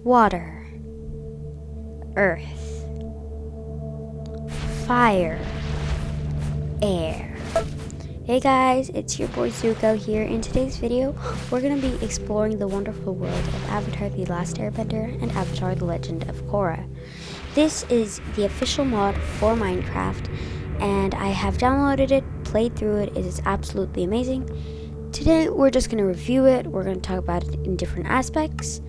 water, earth, fire, air. Hey guys, it's your boy Zuko here. In today's video, we're going to be exploring the wonderful world of Avatar The Last Airbender and Avatar The Legend of Korra. This is the official mod for Minecraft, and I have downloaded it, played through it. It is absolutely amazing. Today, we're just going to review it. We're going to talk about it in different aspects.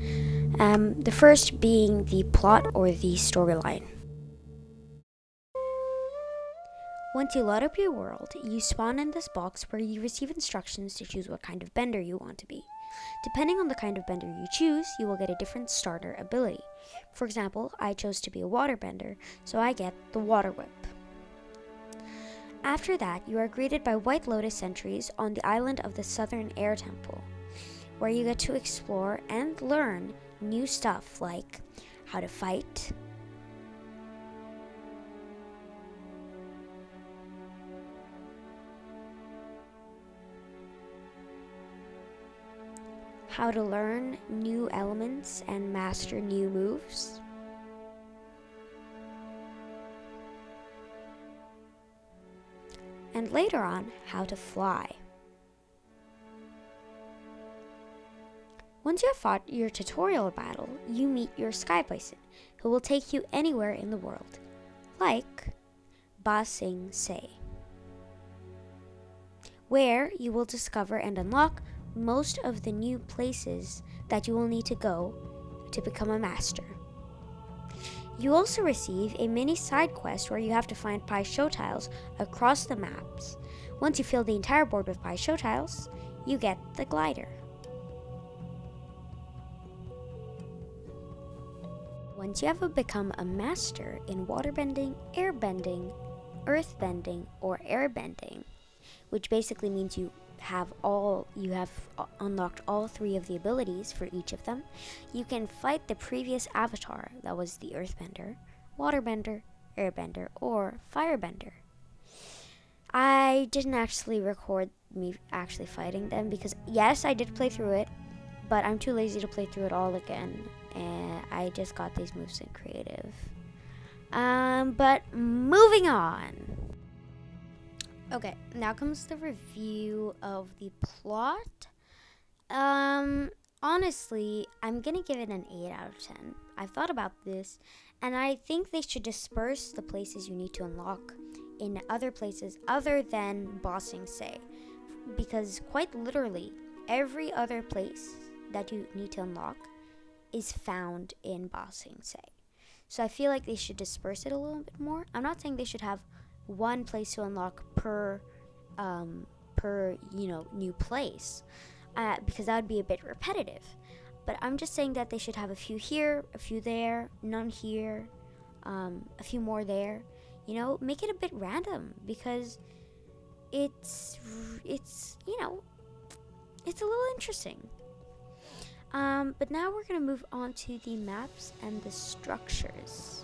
The first being the plot or the storyline. Once you load up your world, you spawn in this box where you receive instructions to choose what kind of bender you want to be. Depending on the kind of bender you choose, you will get a different starter ability. For example, I chose to be a water bender, so I get the water whip. After that, you are greeted by White Lotus sentries on the island of the Southern Air Temple, where you get to explore and learn new stuff like how to fight, how to learn new elements and master new moves, and later on, how to fly. Once you have fought your tutorial battle, you meet your Sky Bison, who will take you anywhere in the world, like Ba Sing Se, where you will discover and unlock most of the new places that you will need to go to become a master. You also receive a mini side quest where you have to find Pi Show tiles across the maps. Once you fill the entire board with Pi Show tiles, you get the glider. Once you have become a master in waterbending, airbending, earthbending, or airbending, which basically means you have unlocked all three of the abilities for each of them, you can fight the previous avatar that was the earthbender, waterbender, airbender, or firebender. I didn't actually record me actually fighting them because yes, I did play through it, but I'm too lazy to play through it all again, and I just got these moves in creative. But moving on. Okay, now comes the review of the plot. Honestly, I'm gonna give it an 8 out of 10. I've thought about this, and I think they should disperse the places you need to unlock in other places other than Ba Sing Se, because quite literally, every other place that you need to unlock is found in Ba Sing Se. So I feel like they should disperse it a little bit more. I'm not saying they should have one place to unlock per new place, because that would be a bit repetitive. But I'm just saying that they should have a few here, a few there, none here, a few more there. Make it a bit random because it's a little interesting. But now we're gonna move on to the maps and the structures.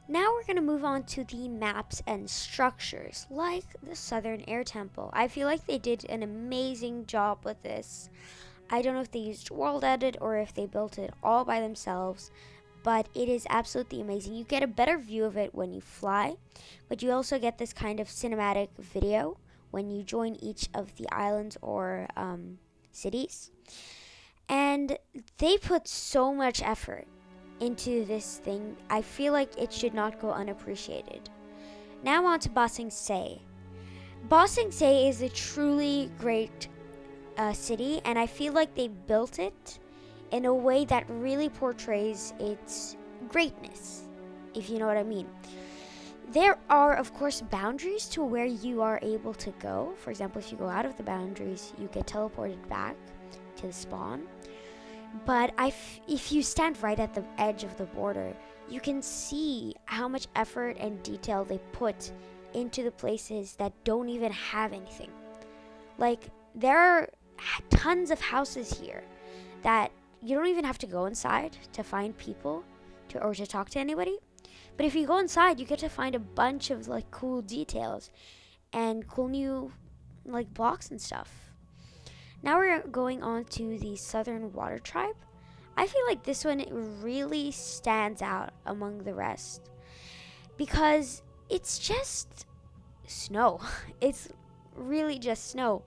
Now we're going to move on to the maps and structures, like the Southern Air Temple. I feel like they did an amazing job with this. I don't know if they used World Edit or if they built it all by themselves, but it is absolutely amazing. You get a better view of it when you fly, but you also get this kind of cinematic video when you join each of the islands or cities. And they put so much effort into this thing. I feel like it should not go unappreciated. Now on to Ba Sing Se. Ba Sing Se is a truly great city, and I feel like they built it in a way that really portrays its greatness, if you know what I mean. There are, of course, boundaries to where you are able to go. For example, if you go out of the boundaries, you get teleported back to the spawn. But if you stand right at the edge of the border, you can see how much effort and detail they put into the places that don't even have anything. Like, there are tons of houses here that you don't even have to go inside to find people or to talk to anybody. But if you go inside, you get to find a bunch of cool details and cool new like blocks and stuff. Now we're going on to the Southern Water Tribe. I feel like this one really stands out among the rest because it's just snow. It's really just snow.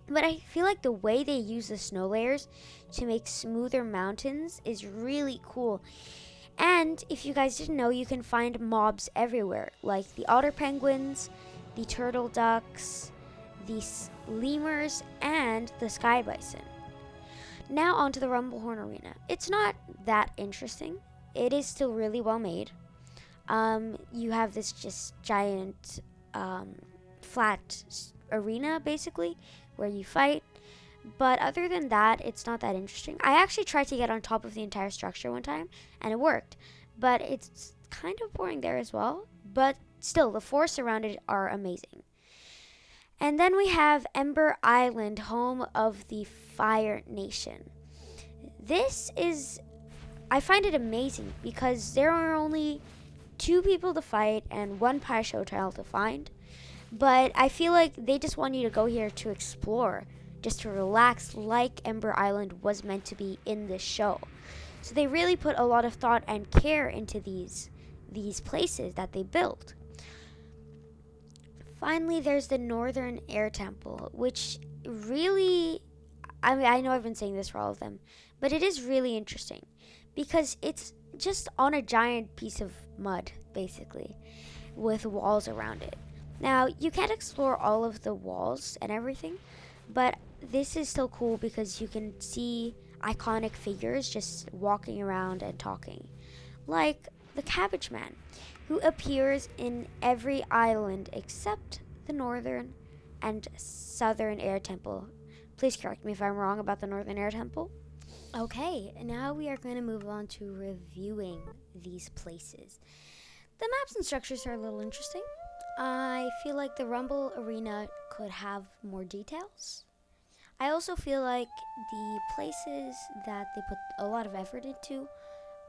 But I feel like the way they use the snow layers to make smoother mountains is really cool. And if you guys didn't know, you can find mobs everywhere, like the otter penguins, the turtle ducks, the lemurs, and the sky bison. Now onto the Rumblehorn Arena. It's not that interesting. It is still really well made. You have this just giant flat arena, basically, where you fight. But other than that, it's not that interesting. I actually tried to get on top of the entire structure one time, and it worked. But it's kind of boring there as well. But still, the forests around it are amazing. And then we have Ember Island, home of the Fire Nation. I find it amazing because there are only 2 people to fight and 1 Show tile to find. But I feel like they just want you to go here to explore, just to relax like Ember Island was meant to be in this show. So they really put a lot of thought and care into these places that they built. Finally, there's the Northern Air Temple, which really, I know I've been saying this for all of them, but it is really interesting because it's just on a giant piece of mud, basically, with walls around it. Now, you can't explore all of the walls and everything, but this is still cool because you can see iconic figures just walking around and talking, like the Cabbage Man, who appears in every island except the Northern and Southern Air Temple. Please correct me if I'm wrong about the Northern Air Temple. Okay, now we are going to move on to reviewing these places. The maps and structures are a little interesting. I feel like the Rumble Arena could have more details. I also feel like the places that they put a lot of effort into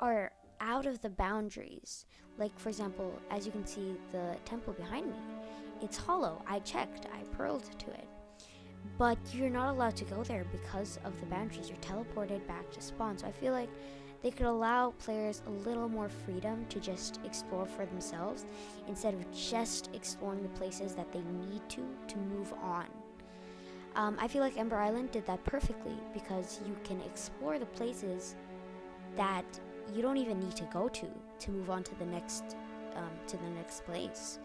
are out of the boundaries. Like, for example, as you can see, the temple behind me, it's hollow. I checked, I pearled to it. But you're not allowed to go there because of the boundaries. You're teleported back to spawn. So I feel like they could allow players a little more freedom to just explore for themselves instead of just exploring the places that they need to move on. I feel like Ember Island did that perfectly because you can explore the places that you don't even need to go to move on to the next place,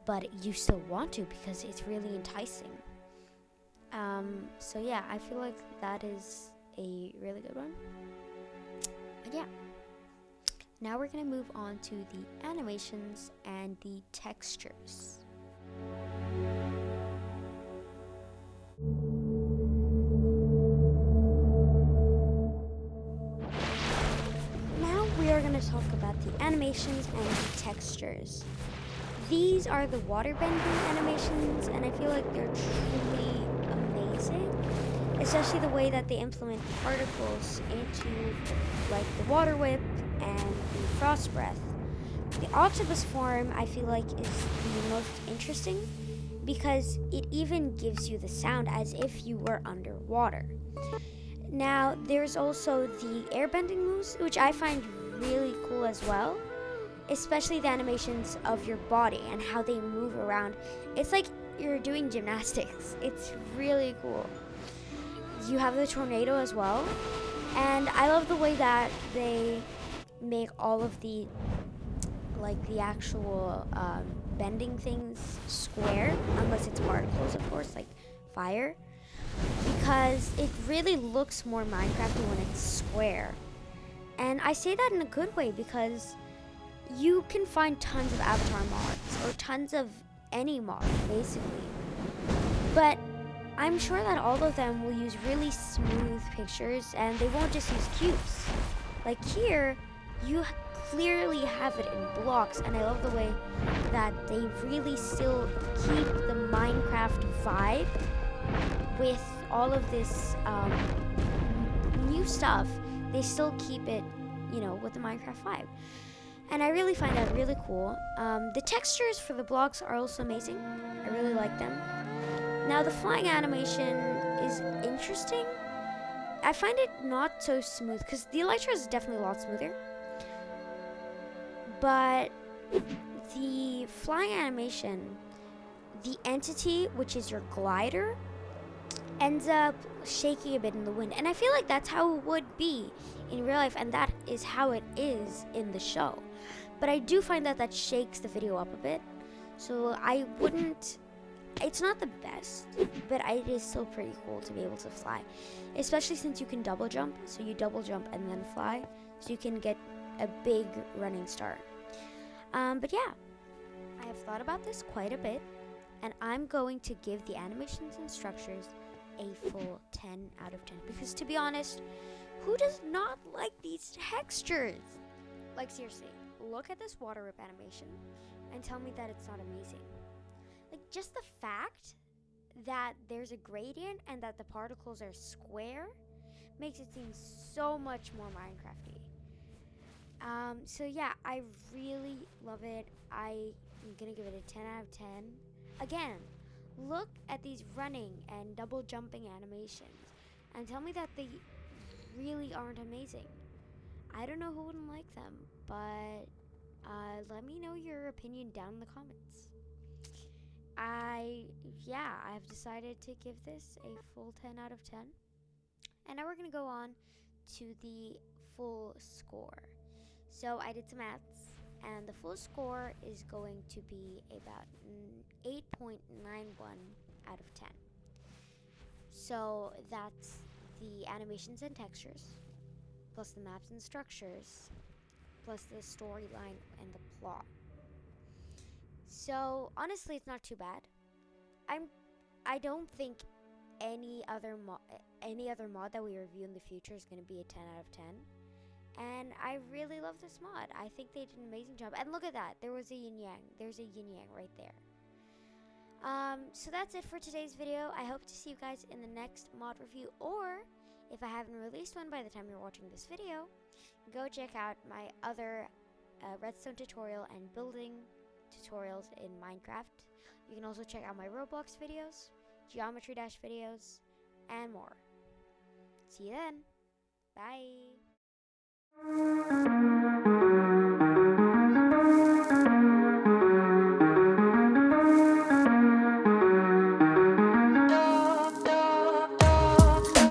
but you still want to because it's really enticing. So yeah, I feel like that is a really good one. But yeah, now we're gonna move on to the animations and the textures. We are going to talk about the animations and the textures. These are the water bending animations, and I feel like they're truly amazing, especially the way that they implement particles into like the water whip and the frost breath. The octopus form I feel like is the most interesting because it even gives you the sound as if you were underwater. Now, there's also the airbending moves, which I find really cool as well, especially the animations of your body and how they move around. It's like you're doing gymnastics. It's really cool. You have the tornado as well, and I love the way that they make all of the actual bending things square, unless it's particles, of course, like fire, because it really looks more Minecrafty when it's square. And I say that in a good way because you can find tons of avatar mods or tons of any mod, basically. But I'm sure that all of them will use really smooth pictures and they won't just use cubes. Like here, you clearly have it in blocks, and I love the way that they really still keep the Minecraft vibe with all of this new stuff. They still keep it, with the Minecraft vibe. And I really find that really cool. The textures for the blocks are also amazing. I really like them. Now the flying animation is interesting. I find it not so smooth because the Elytra is definitely a lot smoother. But the flying animation, the entity, which is your glider, ends up shaking a bit in the wind. And I feel like that's how it would be in real life, and that is how it is in the show. But I do find that that shakes the video up a bit. So I wouldn't, it's not the best, but it is still pretty cool to be able to fly. Especially since you can double jump. So you double jump and then fly. So you can get a big running start. But yeah, I have thought about this quite a bit. And I'm going to give the animations and structures a full 10 out of 10. Because to be honest, who does not like these textures? Like seriously, look at this water rip animation and tell me that it's not amazing. Like just the fact that there's a gradient and that the particles are square makes it seem so much more Minecrafty. So yeah, I really love it. I'm gonna give it a 10 out of 10. Again, look at these running and double jumping animations and tell me that they really aren't amazing. I don't know who wouldn't like them, but let me know your opinion down in the comments. I've decided to give this a full 10 out of 10. And now we're going to go on to the full score. So I did some maths, and the full score is going to be about 8.91 out of 10. So that's the animations and textures, plus the maps and structures, plus the storyline and the plot. So honestly, it's not too bad. I don't think any other mod that we review in the future is going to be a 10 out of 10. And I really love this mod. I think they did an amazing job. And look at that. There was a yin yang. There's a yin yang right there. So that's it for today's video. I hope to see you guys in the next mod review. Or if I haven't released one by the time you're watching this video, go check out my other redstone tutorial and building tutorials in Minecraft. You can also check out my Roblox videos, Geometry Dash videos, and more. See you then. Bye.